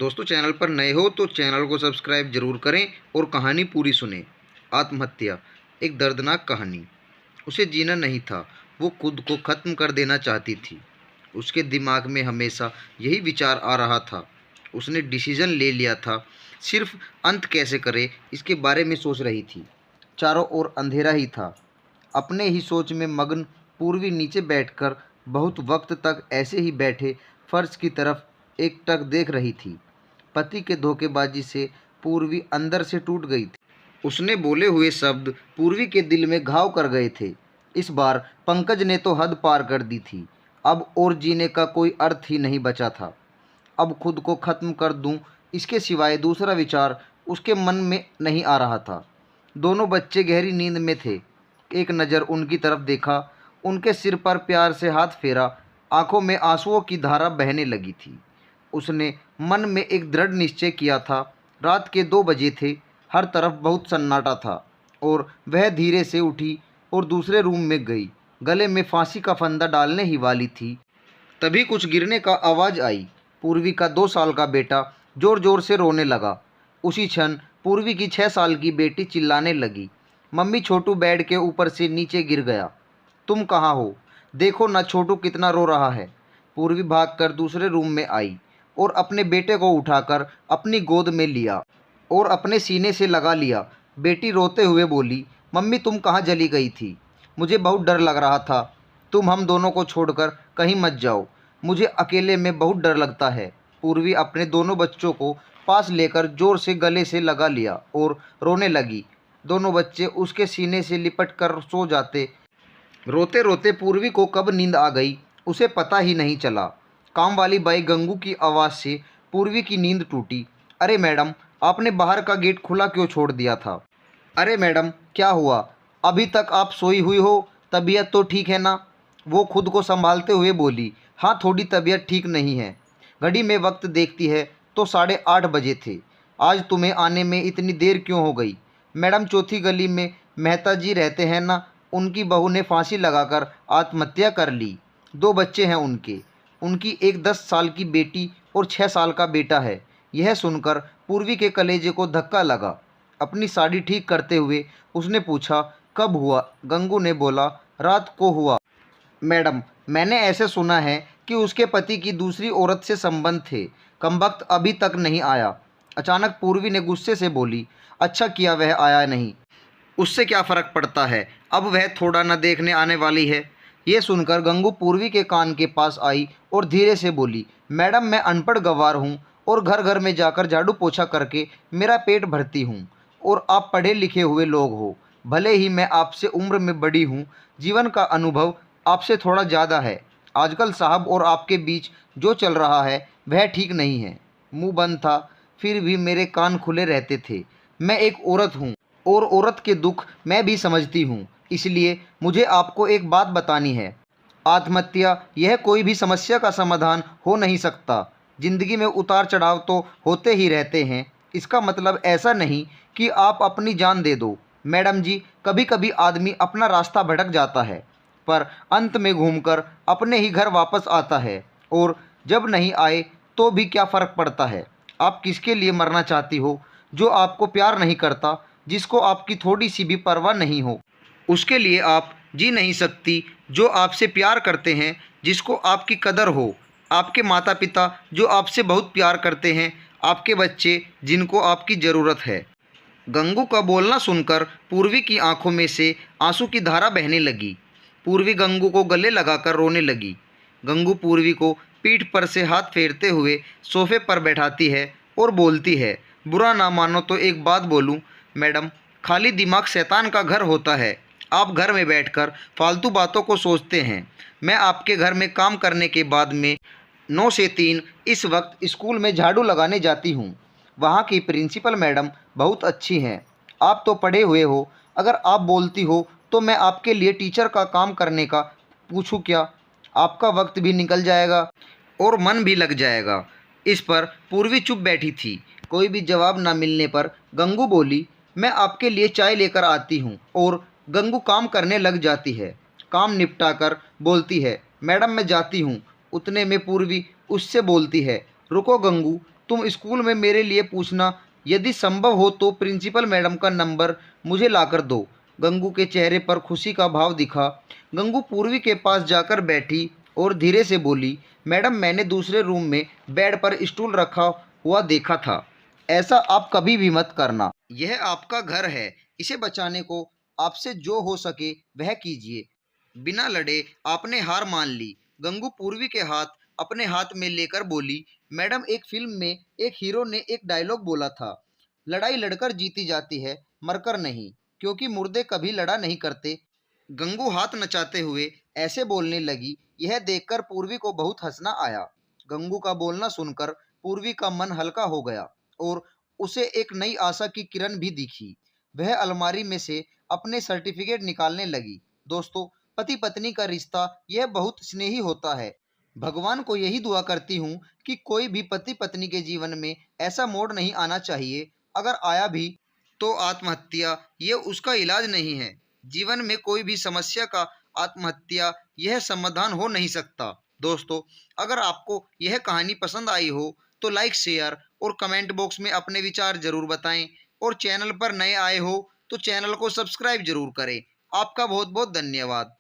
दोस्तों, चैनल पर नए हो तो चैनल को सब्सक्राइब जरूर करें और कहानी पूरी सुनें। आत्महत्या एक दर्दनाक कहानी। उसे जीना नहीं था, वो खुद को ख़त्म कर देना चाहती थी। उसके दिमाग में हमेशा यही विचार आ रहा था। उसने डिसीजन ले लिया था, सिर्फ अंत कैसे करे इसके बारे में सोच रही थी। चारों ओर अंधेरा ही था। अपने ही सोच में मग्न पूर्वी नीचे बैठकर बहुत वक्त तक ऐसे ही बैठे फर्श की तरफ एकटक देख रही थी। पति के धोखेबाजी से पूर्वी अंदर से टूट गई थी। उसने बोले हुए शब्द पूर्वी के दिल में घाव कर गए थे। इस बार पंकज ने तो हद पार कर दी थी। अब और जीने का कोई अर्थ ही नहीं बचा था। अब खुद को ख़त्म कर दूं, इसके सिवाय दूसरा विचार उसके मन में नहीं आ रहा था। दोनों बच्चे गहरी नींद में थे। एक नज़र उनकी तरफ देखा, उनके सिर पर प्यार से हाथ फेरा। आंखों में आंसुओं की धारा बहने लगी थी। उसने मन में एक दृढ़ निश्चय किया था। रात के 2 बजे थे। हर तरफ बहुत सन्नाटा था और वह धीरे से उठी और दूसरे रूम में गई। गले में फांसी का फंदा डालने ही वाली थी, तभी कुछ गिरने का आवाज़ आई। पूर्वी का 2 साल का बेटा ज़ोर ज़ोर से रोने लगा। उसी क्षण पूर्वी की 6 साल की बेटी चिल्लाने लगी, मम्मी छोटू बेड के ऊपर से नीचे गिर गया। तुम कहाँ हो? देखो ना छोटू कितना रो रहा है। पूर्वी भागकर दूसरे रूम में आई और अपने बेटे को उठाकर अपनी गोद में लिया और अपने सीने से लगा लिया। बेटी रोते हुए बोली, मम्मी तुम कहाँ चली गई थी? मुझे बहुत डर लग रहा था। तुम हम दोनों को छोड़कर कहीं मत जाओ। मुझे अकेले में बहुत डर लगता है। पूर्वी अपने दोनों बच्चों को पास लेकर जोर से गले से लगा लिया और रोने लगी। दोनों बच्चे उसके सीने से लिपट कर सो जाते। रोते रोते पूर्वी को कब नींद आ गई उसे पता ही नहीं चला। काम वाली बाई गंगू की आवाज़ से पूर्वी की नींद टूटी। अरे मैडम, आपने बाहर का गेट खुला क्यों छोड़ दिया था? अरे मैडम, क्या हुआ? अभी तक आप सोई हुई हो? तबीयत तो ठीक है ना? वो खुद को संभालते हुए बोली, हाँ थोड़ी तबीयत ठीक नहीं है। घड़ी में वक्त देखती है तो 8:30 बजे थे। आज तुम्हें आने में इतनी देर क्यों हो गई? मैडम, चौथी गली में मेहता जी रहते हैं ना, उनकी बहू ने फांसी लगाकर आत्महत्या कर ली। 2 बच्चे हैं उनके। उनकी एक 10 साल की बेटी और 6 साल का बेटा है। यह सुनकर पूर्वी के कलेजे को धक्का लगा। अपनी साड़ी ठीक करते हुए उसने पूछा, कब हुआ? गंगू ने बोला, रात को हुआ। मैडम, मैंने ऐसे सुना है कि उसके पति की दूसरी औरत से संबंध थे। कमबख्त अभी तक नहीं आया। अचानक पूर्वी ने गुस्से से बोली, अच्छा किया वह आया नहीं। उससे क्या फ़र्क पड़ता है? अब वह थोड़ा न देखने आने वाली है। ये सुनकर गंगू पूर्वी के कान के पास आई और धीरे से बोली, मैडम मैं अनपढ़ गंवार हूँ और घर घर में जाकर झाड़ू पोछा करके मेरा पेट भरती हूँ, और आप पढ़े लिखे हुए लोग हो। भले ही मैं आपसे उम्र में बड़ी हूँ, जीवन का अनुभव आपसे थोड़ा ज़्यादा है। आजकल साहब और आपके बीच जो चल रहा है वह ठीक नहीं है। मुंह बंद था, फिर भी मेरे कान खुले रहते थे। मैं एक औरत हूँ और औरत के दुख मैं भी समझती हूँ। इसलिए मुझे आपको एक बात बतानी है। आत्महत्या यह कोई भी समस्या का समाधान हो नहीं सकता। ज़िंदगी में उतार चढ़ाव तो होते ही रहते हैं। इसका मतलब ऐसा नहीं कि आप अपनी जान दे दो। मैडम जी, कभी कभी आदमी अपना रास्ता भटक जाता है, पर अंत में घूमकर अपने ही घर वापस आता है। और जब नहीं आए तो भी क्या फ़र्क पड़ता है? आप किसके लिए मरना चाहती हो? जो आपको प्यार नहीं करता, जिसको आपकी थोड़ी सी भी परवाह नहीं हो। उसके लिए आप जी नहीं सकती। जो आपसे प्यार करते हैं, जिसको आपकी कदर हो, आपके माता पिता जो आपसे बहुत प्यार करते हैं, आपके बच्चे जिनको आपकी ज़रूरत है। गंगू का बोलना सुनकर पूर्वी की आंखों में से आंसू की धारा बहने लगी। पूर्वी गंगू को गले लगाकर रोने लगी। गंगू पूर्वी को पीठ पर से हाथ फेरते हुए सोफे पर बैठाती है और बोलती है, बुरा ना मानो तो एक बात बोलूं मैडम, खाली दिमाग शैतान का घर होता है। आप घर में बैठकर फालतू बातों को सोचते हैं। मैं आपके घर में काम करने के बाद में 9 से 3 इस वक्त स्कूल में झाड़ू लगाने जाती हूँ। वहाँ की प्रिंसिपल मैडम बहुत अच्छी हैं। आप तो पढ़े हुए हो। अगर आप बोलती हो तो मैं आपके लिए टीचर का काम करने का पूछूं क्या? आपका वक्त भी निकल जाएगा और मन भी लग जाएगा। इस पर पूर्वी चुप बैठी थी। कोई भी जवाब न मिलने पर गंगू बोली, मैं आपके लिए चाय लेकर आती हूँ। और गंगू काम करने लग जाती है। काम निपटा कर बोलती है, मैडम मैं जाती हूँ। उतने में पूर्वी उससे बोलती है, रुको गंगू, तुम स्कूल में मेरे लिए पूछना, यदि संभव हो तो प्रिंसिपल मैडम का नंबर मुझे लाकर दो। गंगू के चेहरे पर खुशी का भाव दिखा। गंगू पूर्वी के पास जाकर बैठी और धीरे से बोली, मैडम मैंने दूसरे रूम में बेड पर स्टूल रखा हुआ देखा था। ऐसा आप कभी भी मत करना। यह आपका घर है। इसे बचाने को आपसे जो हो सके वह कीजिए। बिना लड़े आपने हार मान ली। गंगू पूर्वी के हाथ अपने हाथ में लेकर बोली, मैडम एक फिल्म में एक हीरो ने एक डायलॉग बोला था, लड़ाई लड़कर जीती जाती है, मरकर नहीं, क्योंकि मुर्दे कभी लड़ा नहीं करते। गंगू हाथ नचाते हुए ऐसे बोलने लगी। यह देखकर पूर्वी को बहुत हंसना आया। गंगू का बोलना सुनकर पूर्वी का मन हल्का हो गया और उसे एक नई आशा की किरण भी दिखी। वह अलमारी में से अपने सर्टिफिकेट निकालने लगी। दोस्तों, पति पत्नी का रिश्ता यह बहुत स्नेही होता है। भगवान को यही दुआ करती हूँ कि कोई भी पति पत्नी के जीवन में ऐसा मोड़ नहीं आना चाहिए। अगर आया भी तो आत्महत्या ये उसका इलाज नहीं है। जीवन में कोई भी समस्या का आत्महत्या यह समाधान हो नहीं सकता। दोस्तों, अगर आपको यह कहानी पसंद आई हो तो लाइक, शेयर और कमेंट बॉक्स में अपने विचार जरूर बताएं और चैनल पर नए आए हो तो चैनल को सब्सक्राइब जरूर करें। आपका बहुत बहुत धन्यवाद।